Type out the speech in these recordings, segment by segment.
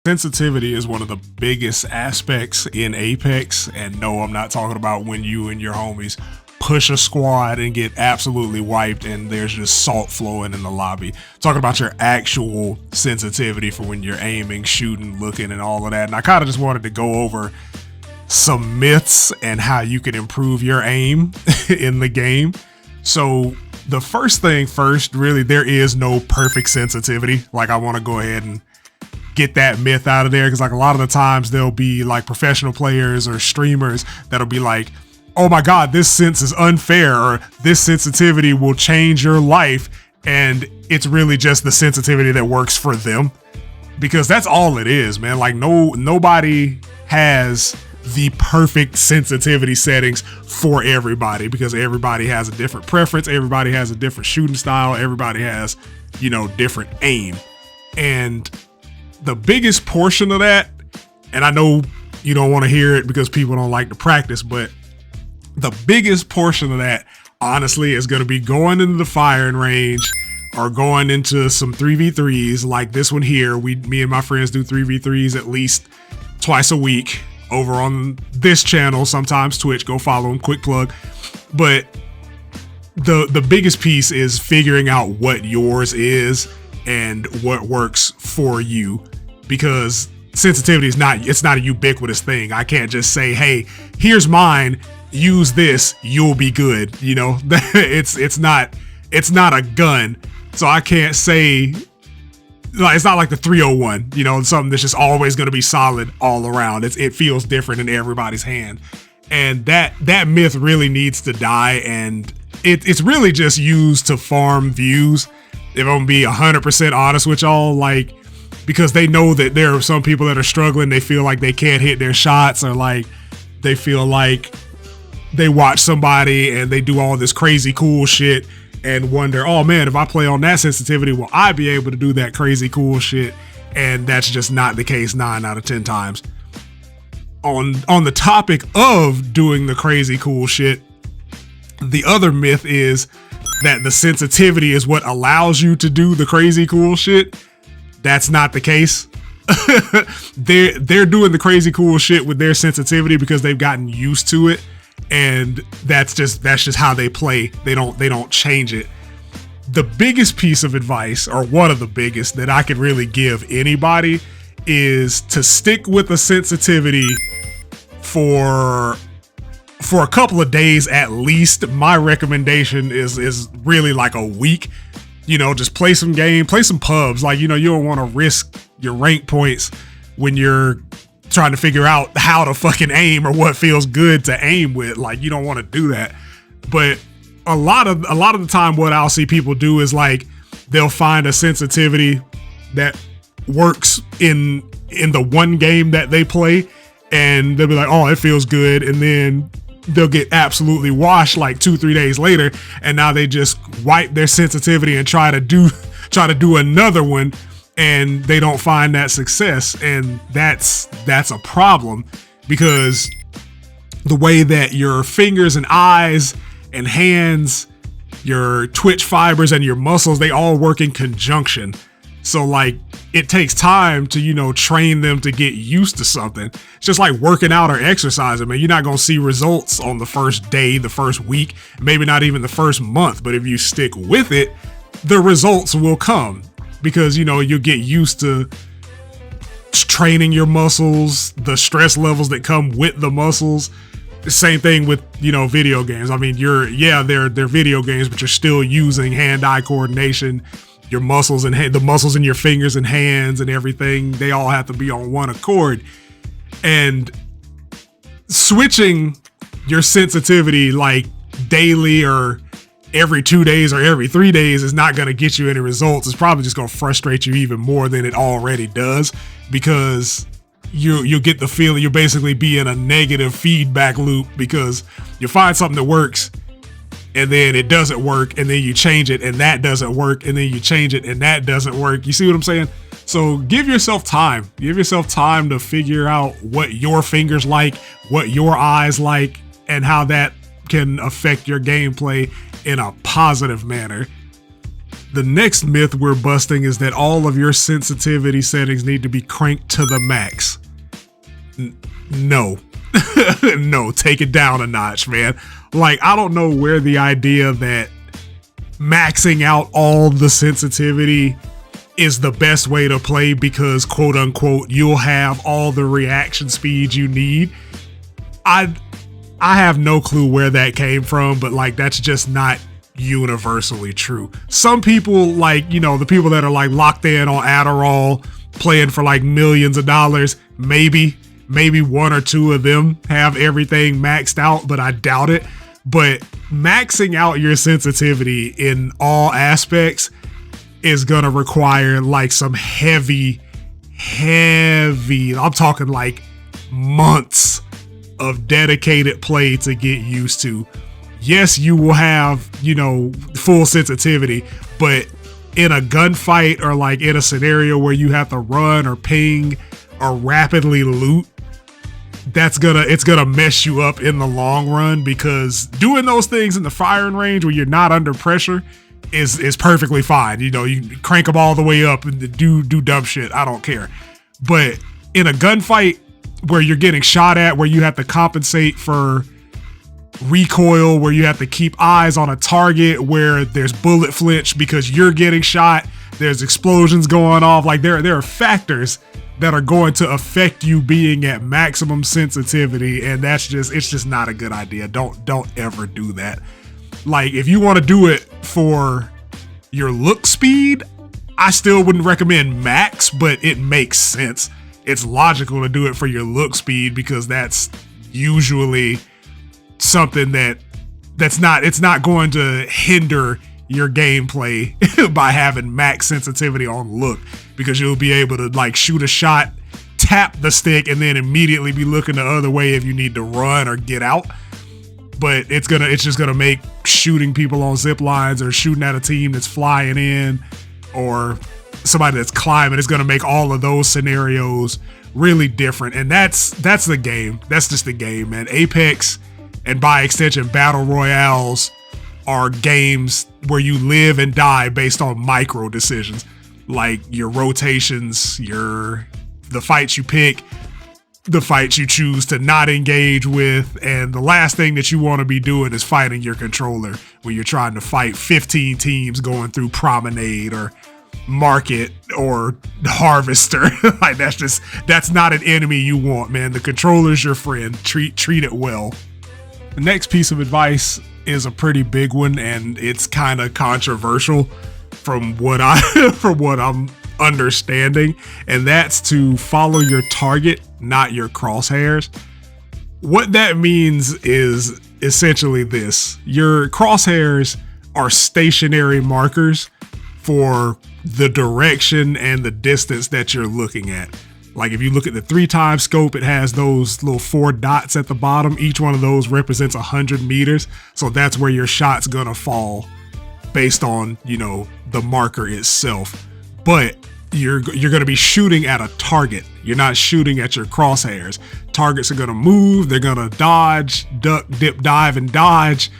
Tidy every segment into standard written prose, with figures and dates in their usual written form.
Sensitivity is one of the biggest aspects in Apex, and no, I'm not talking about when you and your homies push a squad and get absolutely wiped and there's just salt flowing in the lobby. I'm talking about your actual sensitivity for when you're aiming, shooting, looking, and all of that. And I kind of just wanted to go over some myths and how you can improve your aim in the game. So the first thing first, really, there is no perfect sensitivity. Like, I want to go ahead and get that myth out of there, because like a lot of the times there'll be like professional players or streamers that'll be like, oh my god, this sense is unfair, or this sensitivity will change your life, and it's really just the sensitivity that works for them, because that's all it is, man. Like nobody has the perfect sensitivity settings for everybody, because everybody has a different preference, everybody has a different shooting style, everybody has, you know, different aim. And the biggest portion of that, and I know you don't want to hear it because people don't like to practice, but the biggest portion of that, honestly, is going to be going into the firing range or going into some 3v3s like this one here. Me and my friends do 3v3s at least twice a week over on this channel, sometimes Twitch. Go follow them, quick plug. But the biggest piece is figuring out what yours is and what works for you, because sensitivity is not a ubiquitous thing. I can't just say, hey, here's mine, use this, you'll be good. You know, it's not a gun. So I can't say, like, it's not like the 301, you know, something that's just always going to be solid all around. It feels different in everybody's hand. And that myth really needs to die. And it's really just used to farm views. If I'm gonna be 100% honest with y'all, like, because they know that there are some people that are struggling, they feel like they can't hit their shots, or like they feel like they watch somebody and they do all this crazy cool shit and wonder, oh man, if I play on that sensitivity, will I be able to do that crazy cool shit? And that's just not the case 9 out of 10 times. On the topic of doing the crazy cool shit, the other myth is that the sensitivity is what allows you to do the crazy cool shit. That's not the case. They're doing the crazy cool shit with their sensitivity because they've gotten used to it, and that's just how they play. They don't change it. The biggest piece of advice, or one of the biggest that I could really give anybody, is to stick with the sensitivity for a couple of days at least. My recommendation is really like a week. You know, just play some game, play some pubs. Like, you know, you don't want to risk your rank points when you're trying to figure out how to fucking aim or what feels good to aim with. Like, you don't want to do that. But a lot of the time, what I'll see people do is like, they'll find a sensitivity that works in the one game that they play, and they'll be like, oh, it feels good, and then they'll get absolutely washed like 2-3 days later, and now they just wipe their sensitivity and try to do another one, and they don't find that success. And that's a problem, because the way that your fingers and eyes and hands, your twitch fibers and your muscles, they all work in conjunction. So like, it takes time to, you know, train them to get used to something. It's just like working out or exercising, man. You're not going to see results on the first day, the first week, maybe not even the first month. But if you stick with it, the results will come, because, you know, you'll get used to training your muscles, the stress levels that come with the muscles. The same thing with, you know, video games. I mean, they're video games, but you're still using hand-eye coordination. Your muscles and the muscles in your fingers and hands and everything, they all have to be on one accord. And switching your sensitivity like daily or every 2 days or every 3 days is not going to get you any results. It's probably just going to frustrate you even more than it already does, because you'll get the feeling you'll basically be in a negative feedback loop, because you find something that works, and then it doesn't work, and then you change it, and that doesn't work, and then you change it, and that doesn't work. You see what I'm saying? So give yourself time. Give yourself time to figure out what your fingers like, what your eyes like, and how that can affect your gameplay in a positive manner. The next myth we're busting is that all of your sensitivity settings need to be cranked to the max. No. No, take it down a notch, man. Like, I don't know where the idea that maxing out all the sensitivity is the best way to play because, quote unquote, you'll have all the reaction speed you need. I have no clue where that came from, but like, that's just not universally true. Some people, like, you know, the people that are like locked in on Adderall, playing for like millions of dollars, maybe one or two of them have everything maxed out, but I doubt it. But maxing out your sensitivity in all aspects is gonna require like some heavy, I'm talking like months of dedicated play to get used to. Yes, you will have, you know, full sensitivity, but in a gunfight or like in a scenario where you have to run or ping or rapidly loot, it's gonna mess you up in the long run, because doing those things in the firing range where you're not under pressure is perfectly fine. You know, you crank them all the way up and do dumb shit. I don't care. But in a gunfight where you're getting shot at, where you have to compensate for recoil, where you have to keep eyes on a target, where there's bullet flinch because you're getting shot, there's explosions going off, like there are factors that are going to affect you being at maximum sensitivity, and it's just not a good idea. Don't ever do that. Like, if you want to do it for your look speed, I still wouldn't recommend max, but it makes sense. It's logical to do it for your look speed because that's usually something it's not going to hinder your gameplay by having max sensitivity on look, because you'll be able to like shoot a shot, tap the stick, and then immediately be looking the other way if you need to run or get out. But it's just gonna make shooting people on zip lines or shooting at a team that's flying in or somebody that's climbing, it's gonna make all of those scenarios really different. And that's the game. That's just the game, man. Apex, and by extension battle royales, are games where you live and die based on micro decisions, like your rotations, the fights you pick, the fights you choose to not engage with, and the last thing that you want to be doing is fighting your controller when you're trying to fight 15 teams going through Promenade or Market or Harvester. Like, that's not an enemy you want, man. The controller's your friend. Treat it well. The next piece of advice is a pretty big one, and it's kind of controversial from what I'm understanding, and that's to follow your target, not your crosshairs. What that means is essentially this: your crosshairs are stationary markers for the direction and the distance that you're looking at. Like, if you look at the 3x scope, it has those little 4 dots at the bottom. Each one of those represents 100 meters. So that's where your shot's gonna fall based on, you know, the marker itself. But you're gonna be shooting at a target. You're not shooting at your crosshairs. Targets are gonna move, they're gonna dodge, duck, dip, dive, and dodge.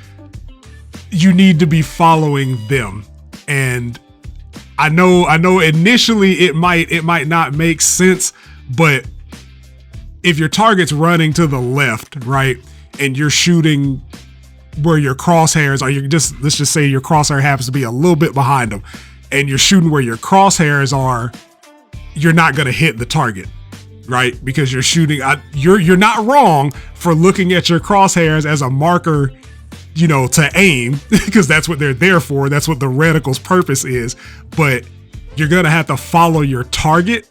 You need to be following them. And I know initially it might not make sense, but if your target's running to the left, right, and you're shooting where your crosshairs are, let's just say your crosshair happens to be a little bit behind them, and you're shooting where your crosshairs are, you're not gonna hit the target, right? Because you're shooting, you're not wrong for looking at your crosshairs as a marker, you know, to aim, because that's what they're there for. That's what the reticle's purpose is. But you're gonna have to follow your target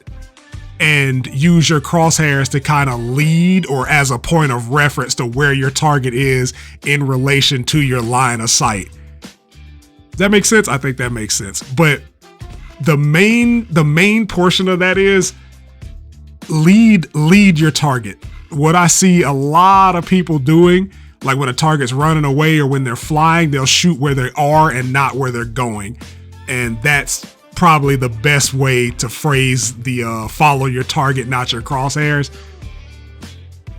and use your crosshairs to kind of lead, or as a point of reference to where your target is in relation to your line of sight. Does that make sense? I think that makes sense. But the main portion of that is lead your target. What I see a lot of people doing, like when a target's running away or when they're flying, they'll shoot where they are and not where they're going. And that's probably the best way to phrase the follow your target, not your crosshairs.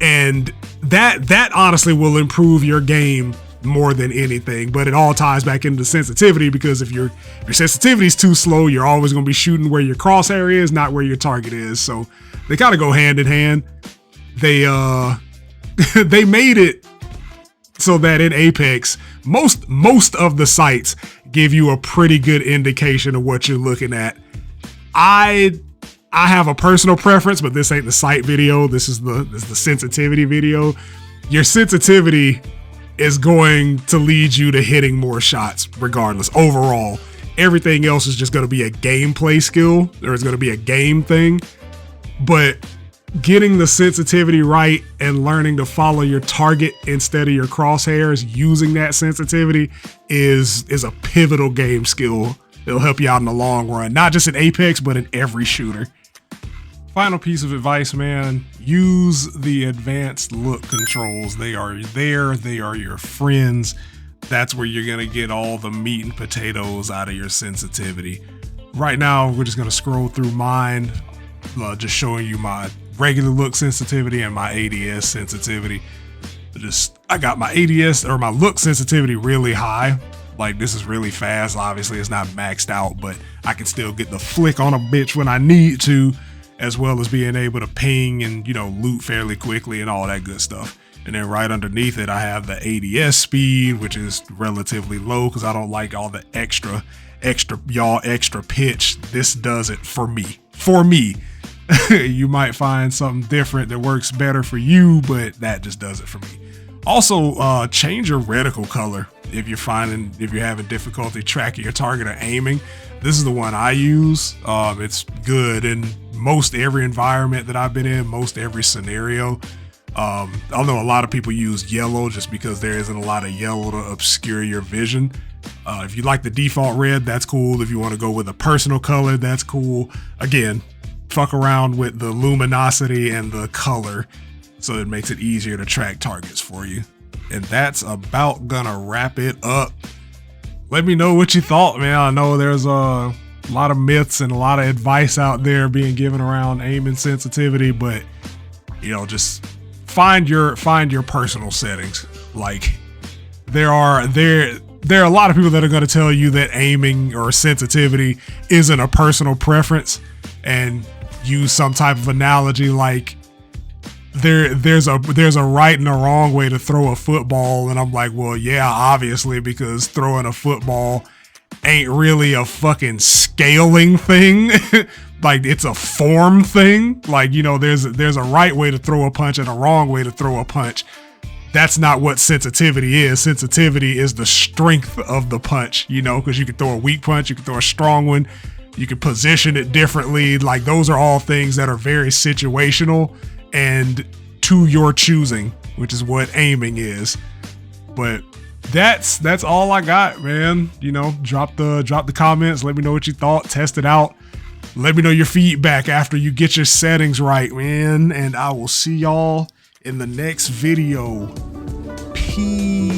And that honestly will improve your game more than anything, but it all ties back into sensitivity, because if your sensitivity is too slow, you're always going to be shooting where your crosshair is, not where your target is. So they kind of go hand in hand. They they made it so that in Apex, most of the sights give you a pretty good indication of what you're looking at. I have a personal preference, but this ain't the sight video. This is the sensitivity video. Your sensitivity is going to lead you to hitting more shots regardless. Overall, everything else is just going to be a gameplay skill, or it's going to be a game thing. But getting the sensitivity right and learning to follow your target instead of your crosshairs using that sensitivity is a pivotal game skill. It'll help you out in the long run, not just in Apex, but in every shooter. Final piece of advice, man, use the advanced look controls. They are there, they are your friends. That's where you're gonna get all the meat and potatoes out of your sensitivity. Right now, we're just gonna scroll through mine, just showing you my regular look sensitivity and my ADS sensitivity. I got my ADS, or my look sensitivity, really high. Like, this is really fast. Obviously, it's not maxed out, but I can still get the flick on a bitch when I need to, as well as being able to ping and, loot fairly quickly and all that good stuff. And then right underneath it, I have the ADS speed, which is relatively low because I don't like all the extra pitch. This does it for me. You might find something different that works better for you, but that just does it for me. Also, change your reticle color if you're having difficulty tracking your target or aiming. This is the one I use. It's good in most every environment that I've been in, most every scenario. I know a lot of people use yellow just because there isn't a lot of yellow to obscure your vision. If you like the default red, that's cool. If you want to go with a personal color, that's cool. Again, fuck around with the luminosity and the color so it makes it easier to track targets for you. And that's about gonna wrap it up. Let me know what you thought, man. I know there's a lot of myths and a lot of advice out there being given around aim and sensitivity, but just find your personal settings. Like, there are a lot of people that are going to tell you that aiming or sensitivity isn't a personal preference, and use some type of analogy like there's a right and a wrong way to throw a football. And I'm like, well, yeah, obviously, because throwing a football ain't really a fucking scaling thing. Like, it's a form thing. Like, there's a right way to throw a punch and a wrong way to throw a punch. That's not what sensitivity is. Sensitivity is the strength of the punch, because you can throw a weak punch, you can throw a strong one, you can position it differently. Like, those are all things that are very situational and to your choosing, which is what aiming is. But that's all I got, man. Drop the comments. Let me know what you thought. Test it out. Let me know your feedback after you get your settings right, man. And I will see y'all in the next video. Peace.